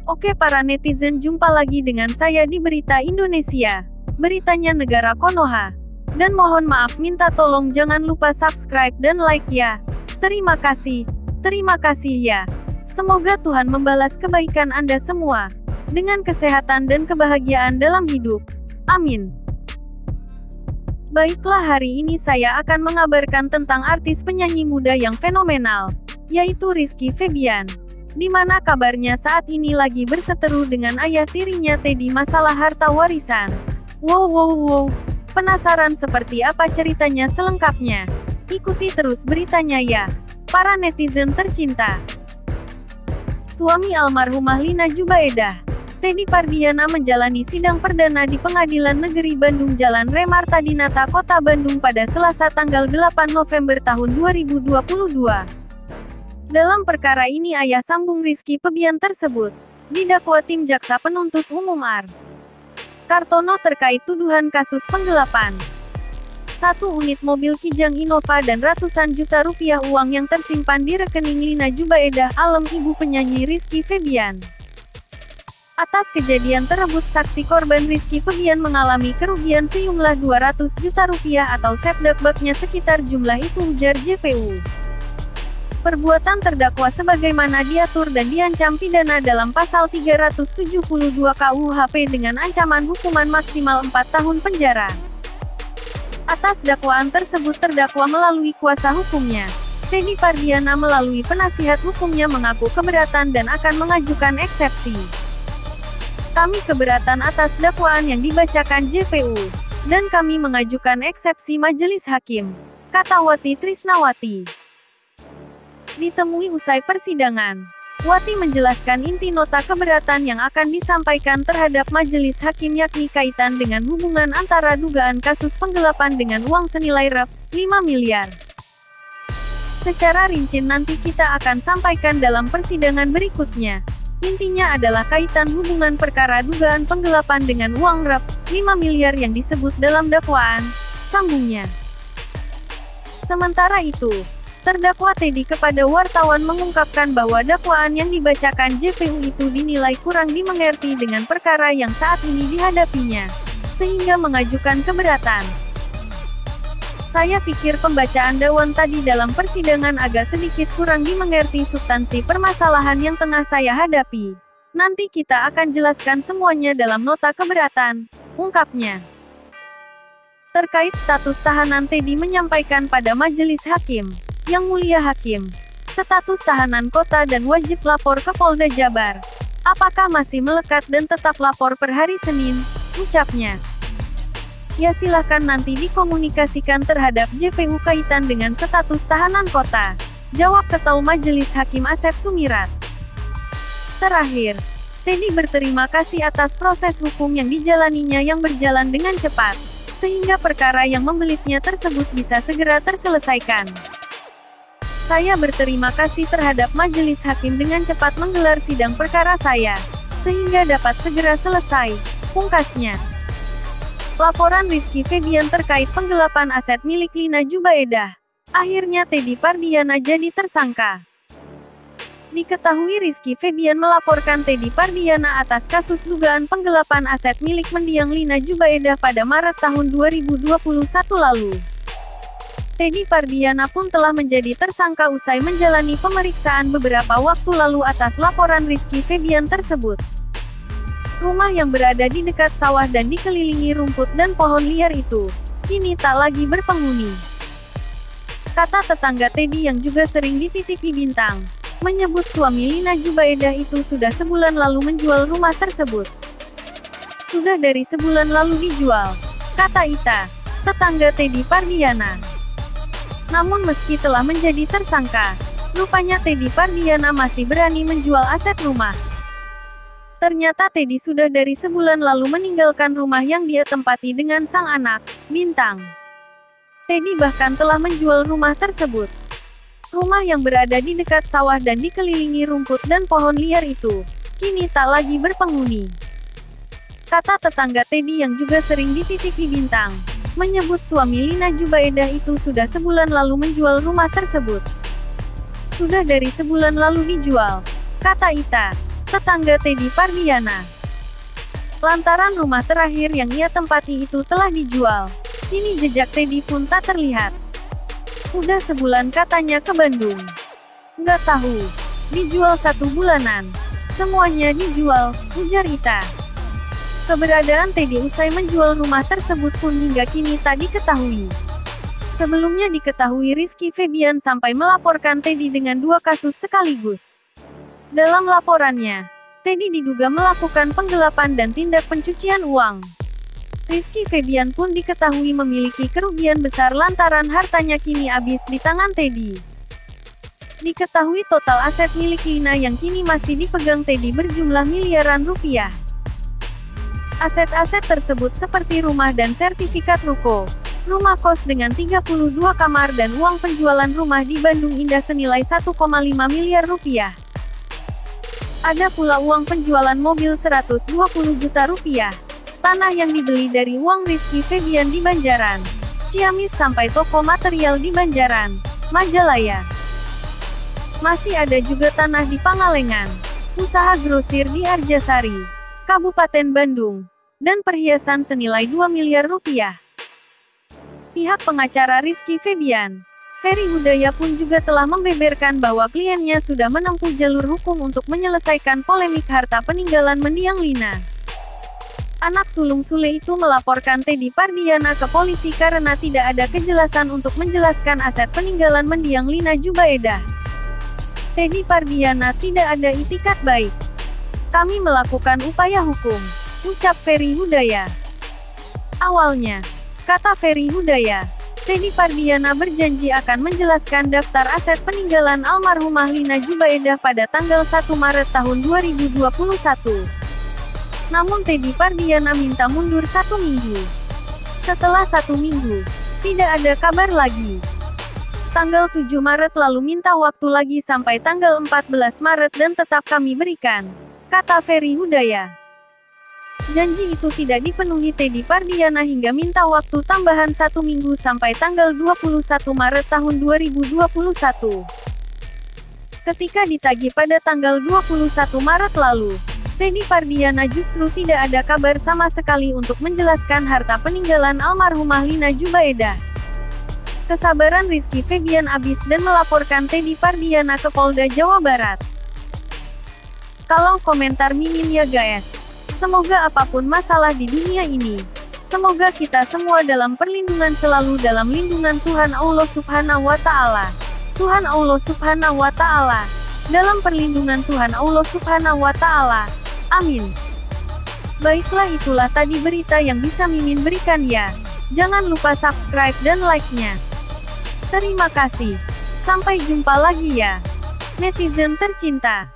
Oke para netizen, jumpa lagi dengan saya di Berita Indonesia. Beritanya negara Konoha. Dan mohon maaf minta tolong jangan lupa subscribe dan like ya. Terima kasih. Terima kasih ya. Semoga Tuhan membalas kebaikan Anda semua. Dengan kesehatan dan kebahagiaan dalam hidup. Amin. Baiklah, hari ini saya akan mengabarkan tentang artis penyanyi muda yang fenomenal, yaitu Rizky Febian. Di mana kabarnya saat ini lagi berseteru dengan ayah tirinya Teddy masalah harta warisan. Wow. Penasaran seperti apa ceritanya selengkapnya? Ikuti terus beritanya ya, para netizen tercinta. Suami almarhumah Lina Jubaedah, Teddy Pardiana menjalani sidang perdana di Pengadilan Negeri Bandung Jalan Rem Artadinata Kota Bandung pada Selasa tanggal 8 November tahun 2022. Dalam perkara ini ayah sambung Rizky Febian tersebut didakwa tim jaksa penuntut umum AR Kartono terkait tuduhan kasus penggelapan 1 unit mobil Kijang Innova dan ratusan juta rupiah uang yang tersimpan di rekening Lina Jubaedah Alem, ibu penyanyi Rizky Febian. Atas kejadian tersebut, saksi korban Rizky Febian mengalami kerugian sejumlah 200 juta rupiah atau setback-backnya sekitar jumlah itu, ujar JPU. Perbuatan terdakwa sebagaimana diatur dan diancam pidana dalam pasal 372 KUHP dengan ancaman hukuman maksimal 4 tahun penjara. Atas dakwaan tersebut terdakwa melalui kuasa hukumnya, Teddy Pardiana, melalui penasihat hukumnya mengaku keberatan dan akan mengajukan eksepsi. Kami keberatan atas dakwaan yang dibacakan JPU, dan kami mengajukan eksepsi majelis hakim, kata Wati Trisnawati. Ditemui usai persidangan, Wati menjelaskan inti nota keberatan yang akan disampaikan terhadap majelis hakim yakni kaitan dengan hubungan antara dugaan kasus penggelapan dengan uang senilai Rp5 miliar. Secara rinci nanti kita akan sampaikan dalam persidangan berikutnya. Intinya adalah kaitan hubungan perkara dugaan penggelapan dengan uang Rp5 miliar yang disebut dalam dakwaan, sambungnya. Sementara itu, terdakwa Teddy kepada wartawan mengungkapkan bahwa dakwaan yang dibacakan JPU itu dinilai kurang dimengerti dengan perkara yang saat ini dihadapinya, sehingga mengajukan keberatan. Saya pikir pembacaan dakwaan tadi dalam persidangan agak sedikit kurang dimengerti substansi permasalahan yang tengah saya hadapi. Nanti kita akan jelaskan semuanya dalam nota keberatan, ungkapnya. Terkait status tahanan, Teddy menyampaikan pada majelis hakim, Yang Mulia Hakim, status tahanan kota dan wajib lapor ke Polda Jabar. Apakah masih melekat dan tetap lapor per hari Senin, ucapnya. Ya silahkan nanti dikomunikasikan terhadap JPU kaitan dengan status tahanan kota, jawab Ketua Majelis Hakim Asep Sumirat. Terakhir, Teddy berterima kasih atas proses hukum yang dijalaninya yang berjalan dengan cepat, sehingga perkara yang membelitnya tersebut bisa segera terselesaikan. Saya berterima kasih terhadap majelis hakim dengan cepat menggelar sidang perkara saya, sehingga dapat segera selesai, pungkasnya. Laporan Rizky Febian terkait penggelapan aset milik Lina Jubaedah. Akhirnya Teddy Pardiana jadi tersangka. Diketahui Rizky Febian melaporkan Teddy Pardiana atas kasus dugaan penggelapan aset milik mendiang Lina Jubaedah pada Maret tahun 2021 lalu. Teddy Pardiana pun telah menjadi tersangka usai menjalani pemeriksaan beberapa waktu lalu atas laporan Rizky Febian tersebut. Rumah yang berada di dekat sawah dan dikelilingi rumput dan pohon liar itu, kini tak lagi berpenghuni. Kata tetangga Teddy yang juga sering dititipi Bintang, menyebut suami Lina Jubaedah itu sudah sebulan lalu menjual rumah tersebut. Sudah dari sebulan lalu dijual, kata Ita, tetangga Teddy Pardiana. Namun meski telah menjadi tersangka, rupanya Teddy Pardiana masih berani menjual aset rumah. Ternyata Teddy sudah dari sebulan lalu meninggalkan rumah yang dia tempati dengan sang anak, Bintang. Teddy bahkan telah menjual rumah tersebut. Rumah yang berada di dekat sawah dan dikelilingi rumput dan pohon liar itu, kini tak lagi berpenghuni. Kata tetangga Teddy yang juga sering dititipi Bintang, menyebut suami Lina Jubaedah itu sudah sebulan lalu menjual rumah tersebut. Sudah dari sebulan lalu dijual, kata Ita, tetangga Teddy Pardiana. Lantaran rumah terakhir yang ia tempati itu telah dijual, kini jejak Teddy pun tak terlihat. Udah sebulan katanya ke Bandung. Nggak tahu. Dijual 1 bulanan. Semuanya dijual, ujar Ita. Keberadaan Teddy usai menjual rumah tersebut pun hingga kini tak diketahui. Sebelumnya diketahui Rizky Febian sampai melaporkan Teddy dengan 2 kasus sekaligus. Dalam laporannya, Teddy diduga melakukan penggelapan dan tindak pencucian uang. Rizky Febian pun diketahui memiliki kerugian besar lantaran hartanya kini habis di tangan Teddy. Diketahui total aset milik Lina yang kini masih dipegang Teddy berjumlah miliaran rupiah. Aset-aset tersebut seperti rumah dan sertifikat ruko, rumah kos dengan 32 kamar dan uang penjualan rumah di Bandung Indah senilai 1,5 miliar rupiah. Ada pula uang penjualan mobil 120 juta rupiah, tanah yang dibeli dari uang Rizky Febian di Banjaran, Ciamis sampai toko material di Banjaran, Majalaya. Masih ada juga tanah di Pangalengan, usaha grosir di Arjasari, Kabupaten Bandung, dan perhiasan senilai 2 miliar rupiah. Pihak pengacara Rizky Febian, Ferry Hudaya pun juga telah membeberkan bahwa kliennya sudah menempuh jalur hukum untuk menyelesaikan polemik harta peninggalan mendiang Lina. Anak sulung Sule itu melaporkan Teddy Pardiana ke polisi karena tidak ada kejelasan untuk menjelaskan aset peninggalan mendiang Lina Jubaedah. Teddy Pardiana tidak ada itikat baik. Kami melakukan upaya hukum, ucap Ferry Hudaya. Awalnya, kata Ferry Hudaya, Teddy Pardiana berjanji akan menjelaskan daftar aset peninggalan almarhumah Lina Jubaedah pada tanggal 1 Maret tahun 2021. Namun Teddy Pardiana minta mundur 1 minggu. Setelah 1 minggu, tidak ada kabar lagi. Tanggal 7 Maret lalu minta waktu lagi sampai tanggal 14 Maret dan tetap kami berikan, kata Ferry Hudaya. Janji itu tidak dipenuhi Teddy Pardiana hingga minta waktu tambahan 1 minggu sampai tanggal 21 Maret tahun 2021. Ketika ditagih pada tanggal 21 Maret lalu, Teddy Pardiana justru tidak ada kabar sama sekali untuk menjelaskan harta peninggalan almarhumah Lina Jubaedah. Kesabaran Rizky Febian habis dan melaporkan Teddy Pardiana ke Polda Jawa Barat. Kalau komentar mimin ya guys. Semoga apapun masalah di dunia ini, semoga kita semua dalam perlindungan selalu dalam lindungan Tuhan Allah Subhanahu wa Ta'ala. Tuhan Allah Subhanahu wa Ta'ala. Dalam perlindungan Tuhan Allah Subhanahu wa Ta'ala. Amin. Baiklah, itulah tadi berita yang bisa mimin berikan ya. Jangan lupa subscribe dan like-nya. Terima kasih. Sampai jumpa lagi ya, netizen tercinta.